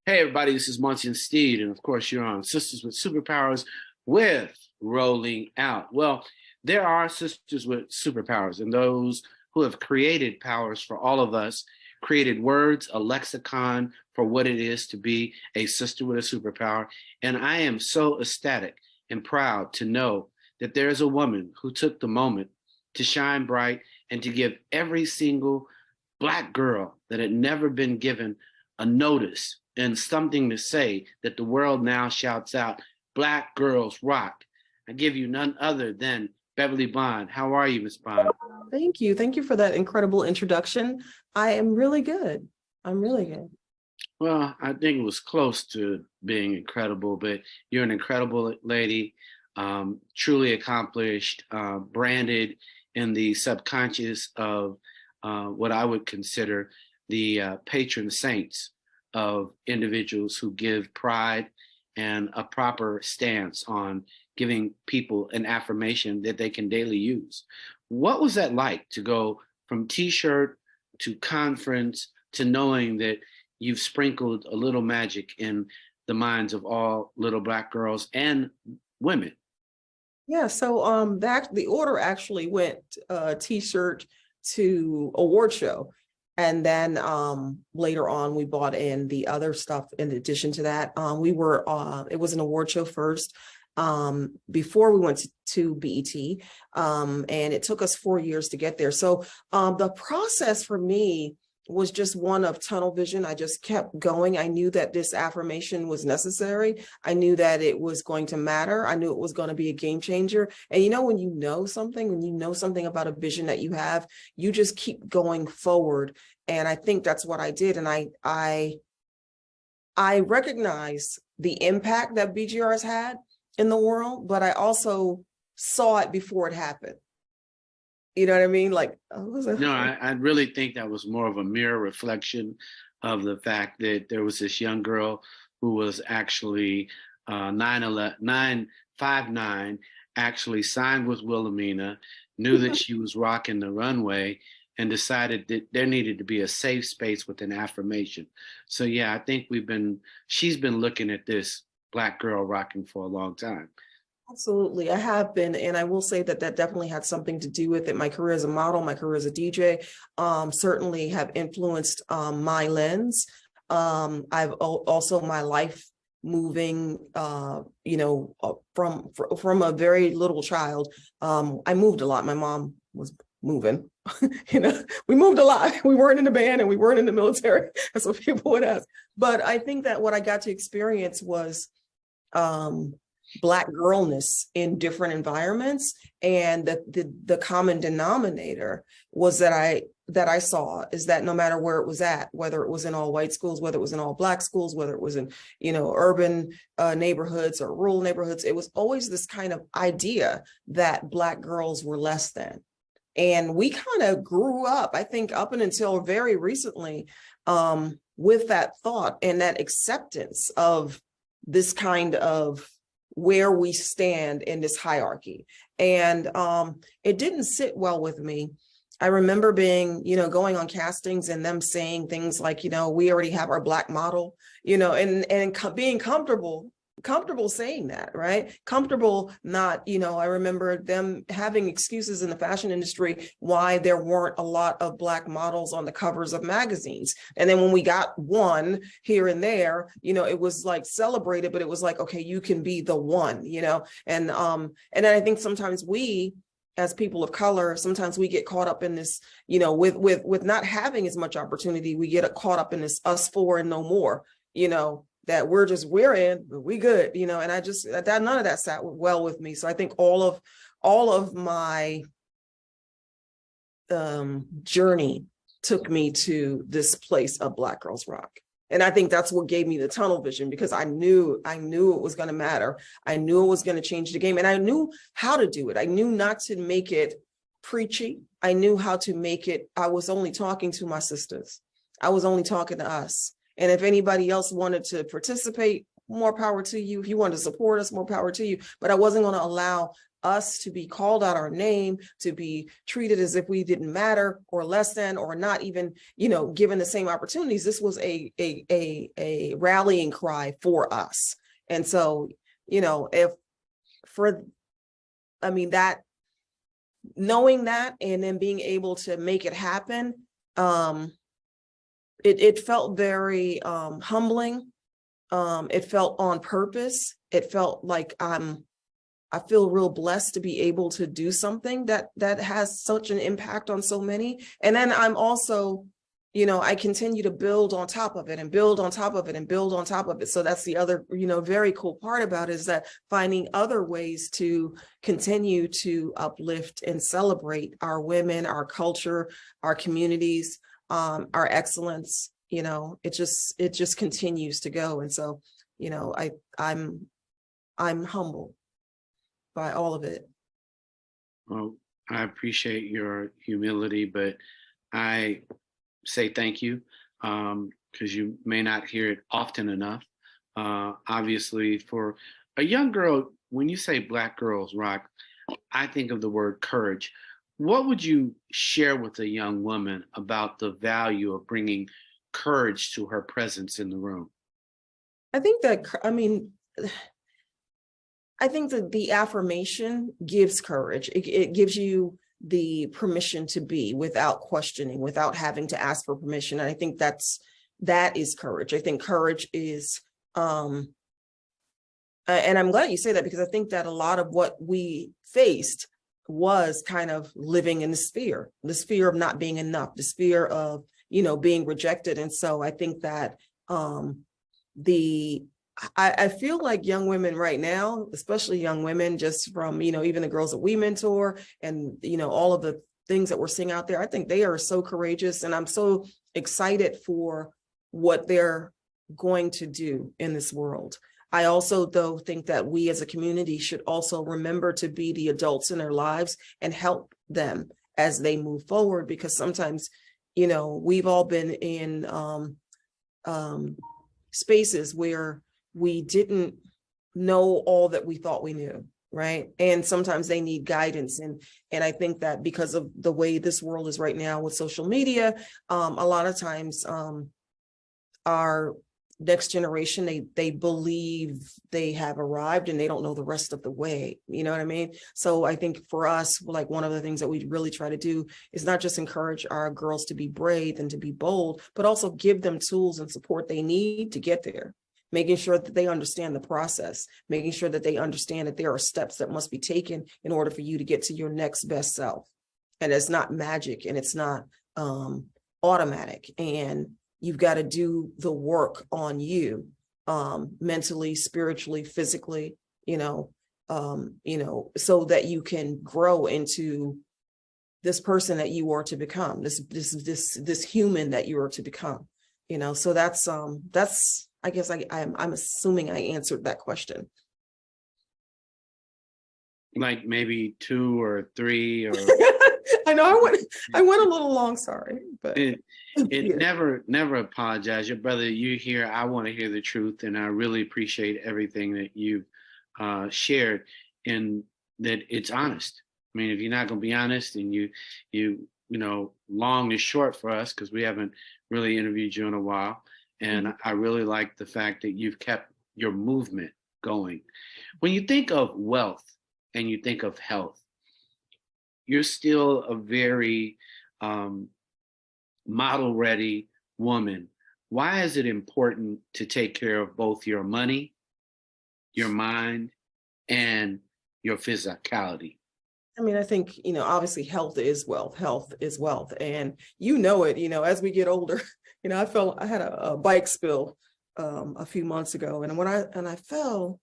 Hey everybody, this is Munson Steed, and of course you're on Sisters with Superpowers with Rolling Out. Well, there are sisters with superpowers, and those who have created powers for all of us, created words, a lexicon for what it is to be a sister with a superpower. And I am so ecstatic and proud to know that there is a woman who took the moment to shine bright and to give every single Black girl that had never been given a notice and something to say that the world now shouts out, Black girls rock. I give you none other than Beverly Bond. How are you, Miss Bond? Thank you. Thank you for that incredible introduction. I am really good. I'm really good. Well, I think it was close to being incredible, but you're an incredible lady, truly accomplished, branded in the subconscious of what I would consider the patron saints of individuals who give pride and a proper stance on giving people an affirmation that they can daily use. What was that like to go from t-shirt to conference to knowing that you've sprinkled a little magic in the minds of all little Black girls and women? Yeah, so the order actually went t-shirt to award show. And then later on, we bought in the other stuff in addition to that. It was an award show first before we went to BET. And it took us 4 years to get there. So the process for me was just one of tunnel vision. I just kept going. I knew that this affirmation was necessary. I knew that it was going to matter. I knew it was going to be a game changer. And when you know something about a vision that you have, you just keep going forward. And I think that's what I did. And I recognized the impact that BGR has had in the world, but I also saw it before it happened. You know what I mean? No, I really think that was more of a mirror reflection of the fact that there was this young girl who was actually 9'5'9", actually signed with Wilhelmina, knew that she was rocking the runway, and decided that there needed to be a safe space with an affirmation. So yeah, I think she's been looking at this Black girl rocking for a long time. Absolutely, I have been, and I will say that definitely had something to do with it. My career as a model, my career as a DJ, certainly have influenced my lens. I've also my life moving, from a very little child. I moved a lot. My mom was moving. We moved a lot. We weren't in the band and we weren't in the military. That's what people would ask. But I think that what I got to experience was Black girlness in different environments, and the common denominator was that I saw is that no matter where it was at, whether it was in all white schools, whether it was in all Black schools, whether it was in urban neighborhoods or rural neighborhoods, it was always this kind of idea that Black girls were less than. And we kind of grew up, I think, up and until very recently, with that thought and that acceptance of this kind of where we stand in this hierarchy. And it didn't sit well with me. I remember being, going on castings and them saying things like, we already have our Black model, and being comfortable saying that, right? Comfortable not, I remember them having excuses in the fashion industry why there weren't a lot of Black models on the covers of magazines. And then when we got one here and there, it was like celebrated, but it was like, okay, you can be the one, and then I think sometimes we, as people of color, sometimes we get caught up in this, with not having as much opportunity, we get caught up in this us four and no more, that we're in, we good, and I just, none of that sat well with me. So I think all of my journey took me to this place of Black Girls Rock. And I think that's what gave me the tunnel vision, because I knew it was going to matter. I knew it was going to change the game, and I knew how to do it. I knew not to make it preachy. I knew how to make it, I was only talking to my sisters. I was only talking to us. And if anybody else wanted to participate, more power to you. If you want to support us, more power to you. But I wasn't going to allow us to be called out our name, to be treated as if we didn't matter or less than, or not even, given the same opportunities. This was a rallying cry for us. And so, that, knowing that, and then being able to make it happen, it felt very humbling. It felt on purpose. It felt like I feel real blessed to be able to do something that has such an impact on so many. And then I'm also, I continue to build on top of it and build on top of it and build on top of it. So that's the other, very cool part about it, is that finding other ways to continue to uplift and celebrate our women, our culture, our communities, our excellence. It just continues to go. And so, I'm humbled by all of it. Well, I appreciate your humility, but I say thank you, because you may not hear it often enough. Obviously, for a young girl, when you say Black girls rock, I think of the word courage. What would you share with a young woman about the value of bringing courage to her presence in the room? I think that the affirmation gives courage. It gives you the permission to be without questioning, without having to ask for permission. And I think that is courage. I think courage is, and I'm glad you say that, because I think that a lot of what we faced was kind of living in this fear of not being enough, this fear of, being rejected. And so I think that I feel like young women right now, especially young women, just from, even the girls that we mentor and, all of the things that we're seeing out there, I think they are so courageous, and I'm so excited for what they're going to do in this world. I also, though, think that we as a community should also remember to be the adults in their lives and help them as they move forward, because sometimes, we've all been in spaces where we didn't know all that we thought we knew, right? And sometimes they need guidance. And I think that because of the way this world is right now with social media, a lot of times our next generation, they believe they have arrived and they don't know the rest of the way. You know what I mean? So I think for us, like, one of the things that we really try to do is not just encourage our girls to be brave and to be bold, but also give them tools and support they need to get there. Making sure that they understand the process, making sure that they understand that there are steps that must be taken in order for you to get to your next best self. And it's not magic, and it's not automatic. And you've got to do the work on you, mentally, spiritually, physically, so that you can grow into this person that you are to become, this human that you are to become, so that's I guess I'm assuming I answered that question. Like maybe 2 or 3 or I know I went a little long, sorry, but it never apologize. Your brother, you here, I want to hear the truth, and I really appreciate everything that you've shared, and that it's honest. I mean, if you're not going to be honest, and you long is short for us, because we haven't really interviewed you in a while. And I really like the fact that you've kept your movement going. When you think of wealth and you think of health, you're still a very model-ready woman. Why is it important to take care of both your money, your mind, and your physicality? I mean, I think, obviously health is wealth. Health is wealth. And it, as we get older, I had a bike spill a few months ago. And when I fell,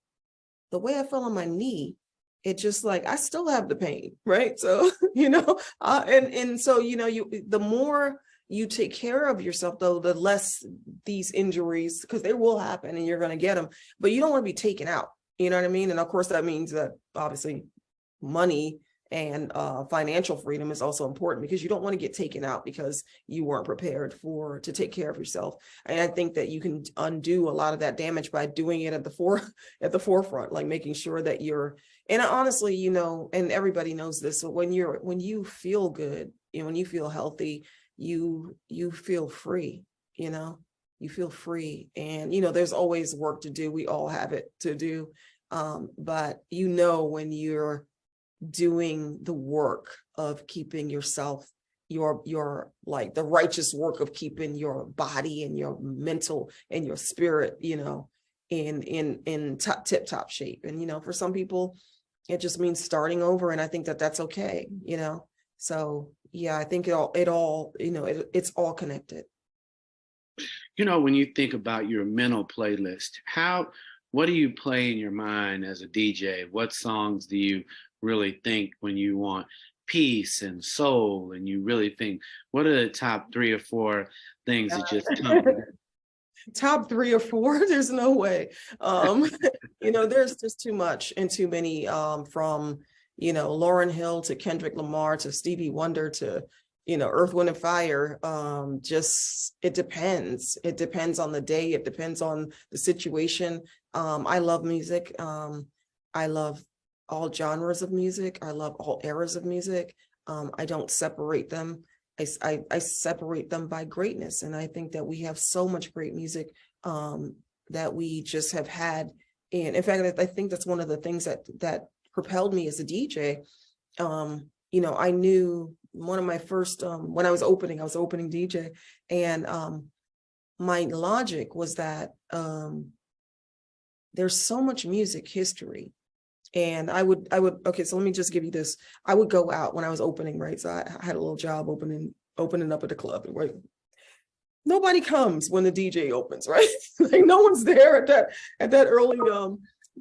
the way I fell on my knee, it just like, I still have the pain, right? So, and so, the more you take care of yourself, though, the less these injuries, because they will happen and you're going to get them, but you don't want to be taken out. You know what I mean? And of course, that means that obviously money And financial freedom is also important, because you don't want to get taken out because you weren't prepared to take care of yourself. And I think that you can undo a lot of that damage by doing it at the forefront, like making sure that you're, and honestly, you know, and everybody knows this, so when you feel good, you know, when you feel healthy, you feel free, you know, you feel free. And, you know, there's always work to do. We all have it to do. But you know, when you're doing the work of keeping yourself, your like the righteous work of keeping your body and your mental and your spirit, you know, in tip top shape. And, you know, for some people, it just means starting over. And I think that that's okay, you know? So yeah, I think it all, you know, it's all connected. You know, when you think about your mental playlist, what do you play in your mind as a DJ? What songs do you really think when you want peace and soul, and you really think, what are the top 3 or 4 things that just come? Top 3 or 4, there's no way. You know, there's just too much and too many, from, you know, Lauryn Hill to Kendrick Lamar to Stevie Wonder to, you know, Earth, Wind and Fire. Just, it depends on the day, it depends on the situation. I love music. I love all genres of music. I love all eras of music. I don't separate them. I separate them by greatness. And I think that we have so much great music that we just have had. And in fact, I think that's one of the things that propelled me as a DJ. You know, I knew one of my first, when I was opening DJ, and my logic was that there's so much music history. And I would, okay, so let me just give you this. I would go out when I was opening, right? So I had a little job opening up at the club, right? Nobody comes when the DJ opens, right? Like no one's there at that early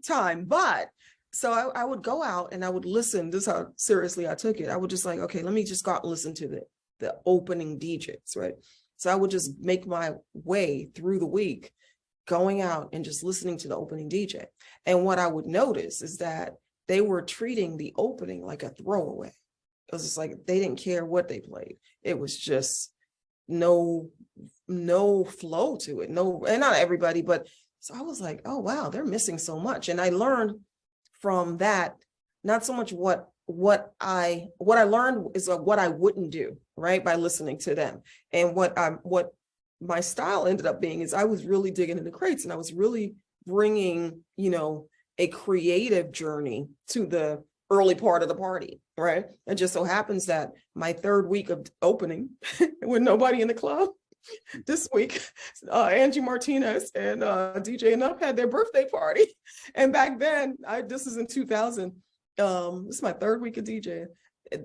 time. But so I would go out and I would listen. This is how seriously I took it. I would just like, okay, let me just go out and listen to the opening DJs, right? So I would just make my way through the week, going out and just listening to the opening DJ. And what I would notice is that they were treating the opening like a throwaway. It was just like, they didn't care what they played. It was just no flow to it. No, and not everybody, but so I was like, oh, wow, they're missing so much. And I learned from that, not so much what I learned is what I wouldn't do, right? By listening to them. And what my style ended up being is I was really digging into crates, and I was really bringing, you know, a creative journey to the early part of the party, right? It just so happens that my 3rd week of opening with nobody in the club, this week, Angie Martinez and DJ Enough had their birthday party. And back then, this is in 2000, this is my 3rd week of DJ.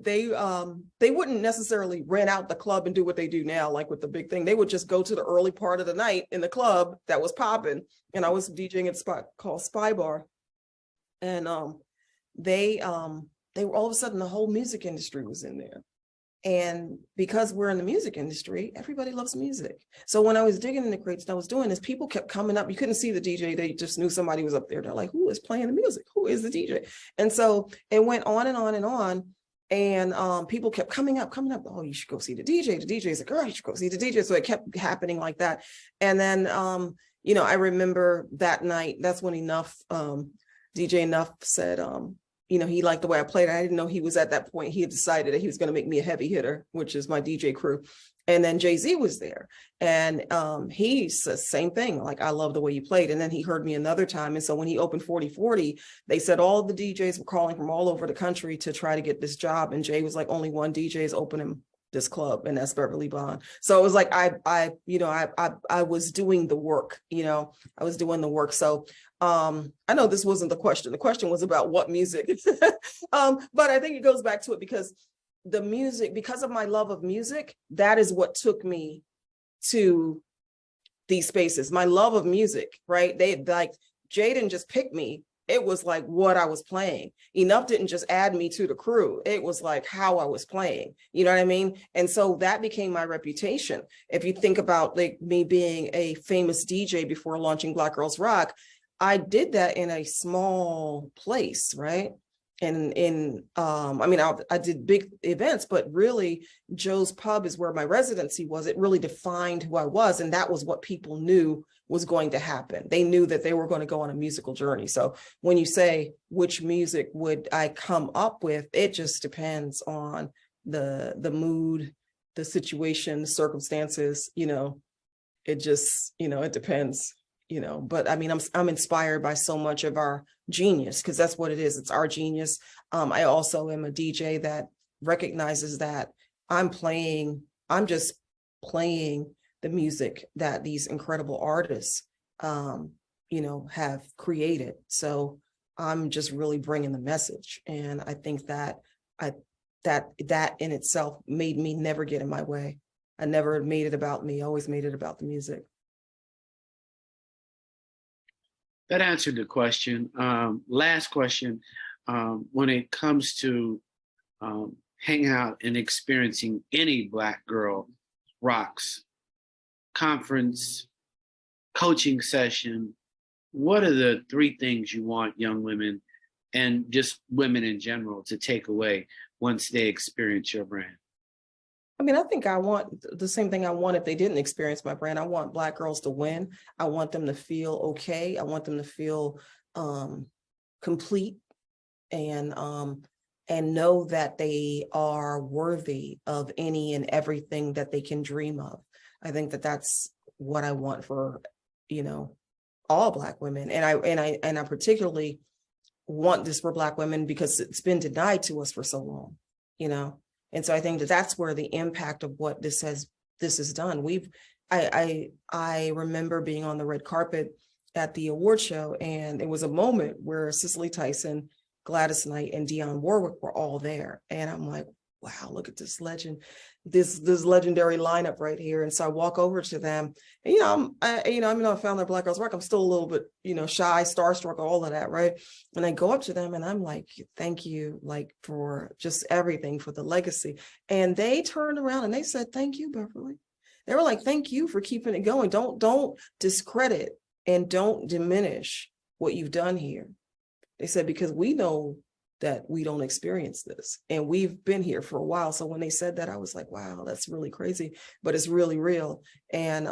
They wouldn't necessarily rent out the club and do what they do now, like with the big thing. They would just go to the early part of the night in the club that was popping. And I was DJing at a spot called Spy Bar. And they were, all of a sudden, the whole music industry was in there. And because we're in the music industry, everybody loves music. So when I was digging in the crates and I was doing this, people kept coming up. You couldn't see the DJ. They just knew somebody was up there. They're like, who is playing the music? Who is the DJ? And so it went on and on and on. And people kept coming up. Oh, you should go see the DJ. The DJ's like, oh, you should go see the DJ. So it kept happening like that. And then, you know, I remember that night, that's when DJ Enough said, you know, he liked the way I played. I didn't know he was at that point. He had decided that he was going to make me a heavy hitter, which is my DJ crew. And then Jay-Z was there. And he said same thing, like, I love the way you played. And then he heard me another time. And so when he opened 4040, they said all the DJs were calling from all over the country to try to get this job. And Jay was like, only one DJ is opening this club, and that's Beverly Bond. So it was like, I was doing the work, you know, I was doing the work. So I know this wasn't the question. The question was about what music, but I think it goes back to it because the music, because of my love of music, that is what took me to these spaces. My love of music, right? They like, Jay didn't just pick me. It was like what I was playing. Enough didn't just add me to the crew. It was like how I was playing. You know what I mean? And so that became my reputation. If you think about like me being a famous DJ before launching Black Girls Rock, I did that in a small place, right? I mean, I did big events, but really Joe's Pub is where my residency was. It really defined who I was. And that was what people knew was going to happen. They knew that they were going to go on a musical journey. So when you say which music would I come up with, it just depends on the mood, the situation, the circumstances, it just, it depends, but I mean, I'm inspired by so much of our genius, because that's what it is. It's our genius. I also am a DJ that recognizes that I'm just playing the music that these incredible artists, have created. So I'm just really bringing the message. And I think that that in itself made me never get in my way. I never made it about me, I always made it about the music. That answered the question. Last question. When it comes to hanging out and experiencing any Black Girl Rocks conference, coaching session, what are the 3 things you want young women and just women in general to take away once they experience your brand? I mean, I think I want the same thing I want if they didn't experience my brand. I want Black girls to win. I want them to feel okay. I want them to feel complete and know that they are worthy of any and everything that they can dream of. I think that that's what I want for, all Black women. And I particularly want this for Black women because it's been denied to us for so long, And so I think that that's where the impact of what this has done. I remember being on the red carpet at the award show, and it was a moment where Cicely Tyson, Gladys Knight, and Dionne Warwick were all there. And I'm like, wow, look at this legend, this legendary lineup right here. And so I walk over to them, and I found their Black Girls Rock. I'm still a little bit, shy, starstruck, all of that, right? And I go up to them and I'm like, thank you, like, for just everything, for the legacy. And they turned around and they said, thank you, Beverly. They were like, thank you for keeping it going. Don't discredit and don't diminish what you've done here. They said, because we know that we don't experience this and we've been here for a while. So when they said that, I was like, wow, that's really crazy, but it's really real. And,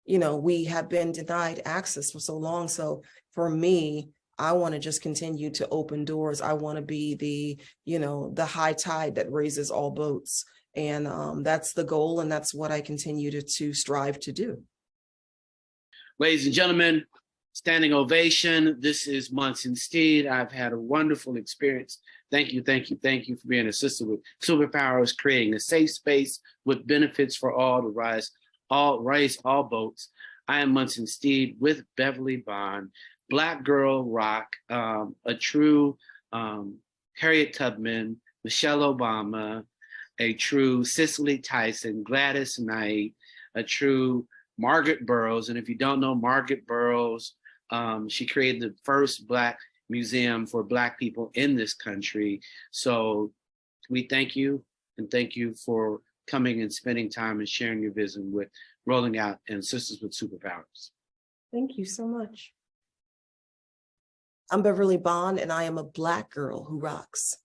we have been denied access for so long. So for me, I want to just continue to open doors. I want to be the high tide that raises all boats. And that's the goal. And that's what I continue to strive to do. Ladies and gentlemen, standing ovation. This is Munson Steed. I've had a wonderful experience. Thank you for being assisted with Superpowers, creating a safe space with benefits for all to raise all boats. I am Munson Steed with Beverly Bond, Black Girl Rock, a true Harriet Tubman, Michelle Obama, a true Cicely Tyson, Gladys Knight, a true Margaret Burroughs. And if you don't know Margaret Burroughs, she created the first Black museum for Black people in this country. So we thank you, and thank you for coming and spending time and sharing your vision with Rolling Out and Sisters with Superpowers. Thank you so much. I'm Beverly Bond, and I am a Black girl who rocks.